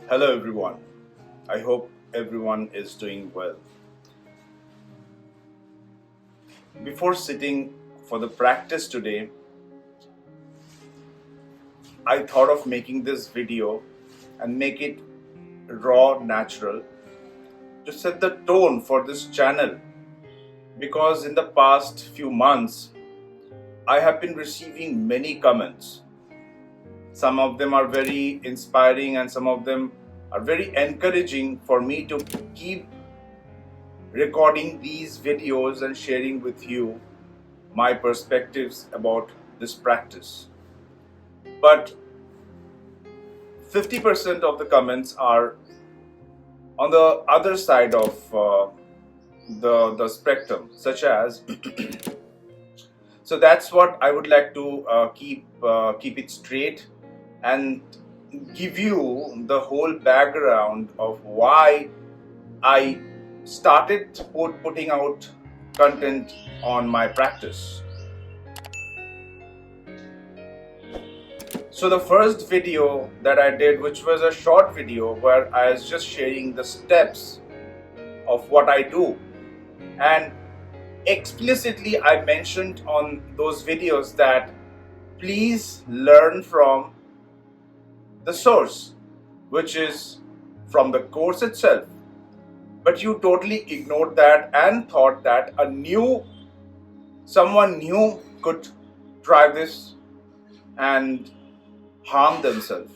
Hello everyone. I hope everyone is doing well. Before sitting for the practice today, I thought of making this video and make it raw, natural to set the tone for this channel, because in the past few months I have been receiving many comments. Some of them are very inspiring and some of them are very encouraging for me to keep recording these videos and sharing with you my perspectives about this practice. But 50% of the comments are on the other side of the spectrum, such as so that's what I would like to keep it straight and give you the whole background of why I started putting out content on my practice. So the first video that I did, which was a short video where I was just sharing the steps of what I do, and explicitly I mentioned on those videos that please learn from the source, which is from the course itself. But you totally ignored that and thought that someone new could try this and harm themselves.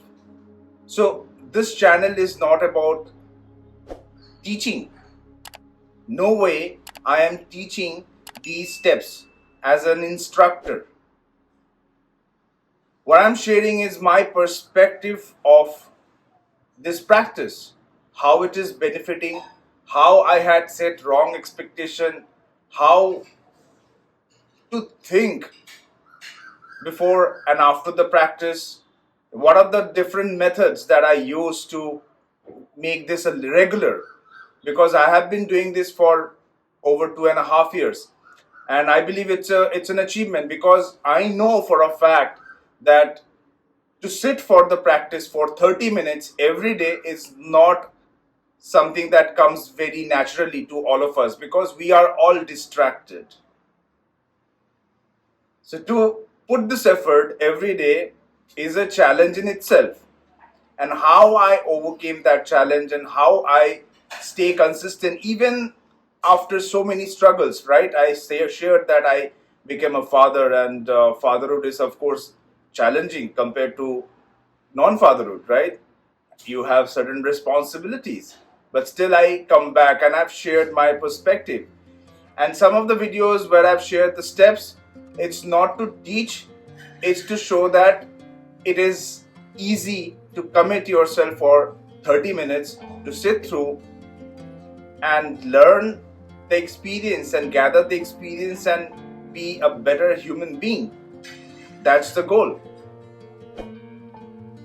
So this channel is not about teaching. No way I am teaching these steps as an instructor. What I'm sharing is my perspective of this practice, how it is benefiting, how I had set wrong expectation, how to think before and after the practice, what are the different methods that I use to make this a regular, because I have been doing this for over 2.5 years, and I believe it's an achievement, because I know for a fact that to sit for the practice for 30 minutes every day is not something that comes very naturally to all of us, because we are all distracted. So to put this effort every day is a challenge in itself, and how I overcame that challenge and how I stay consistent even after so many struggles, right? I shared that I became a father, and fatherhood is of course challenging compared to non-fatherhood, right? You have certain responsibilities, but still I come back and I've shared my perspective. And some of the videos where I've shared the steps, it's not to teach, it's to show that it is easy to commit yourself for 30 minutes to sit through and learn the experience and gather the experience and be a better human being. That's the goal.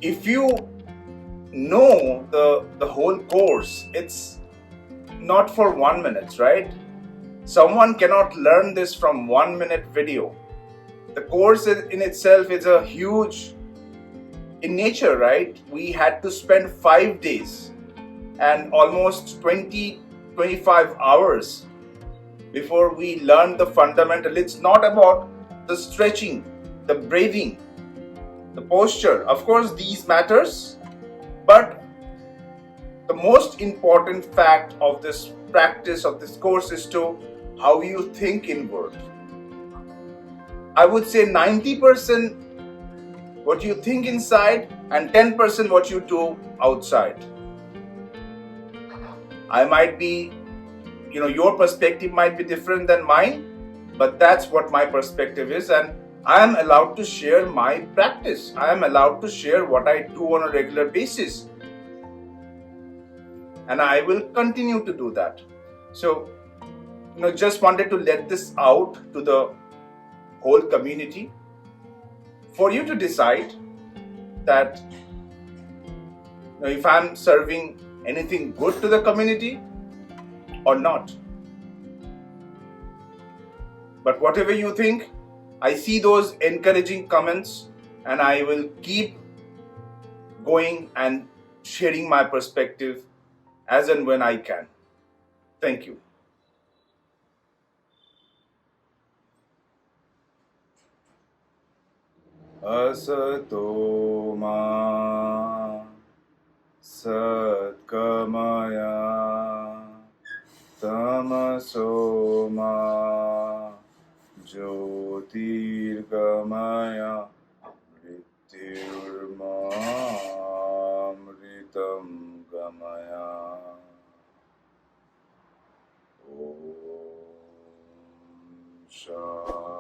If you know the whole course, it's not for 1 minute, right? Someone cannot learn this from 1 minute video. The course in itself is a huge in nature, right? We had to spend 5 days and almost 20-25 hours before we learned the fundamental. It's not about the stretching, the breathing, the posture. Of course, these matters, but the most important fact of this practice, of this course, is to how you think inward. I would say 90% what you think inside and 10% what you do outside. I might be, your perspective might be different than mine, but that's what my perspective is, and I am allowed to share my practice. I am allowed to share what I do on a regular basis, and I will continue to do that. So, just wanted to let this out to the whole community for you to decide that if I'm serving anything good to the community or not. But whatever you think, I see those encouraging comments and I will keep going and sharing my perspective as and when I can. Thank you. Asato ma satkamaya tamaso ma jyotirgamaya mrityurmamritam gamaya. Om Shanti.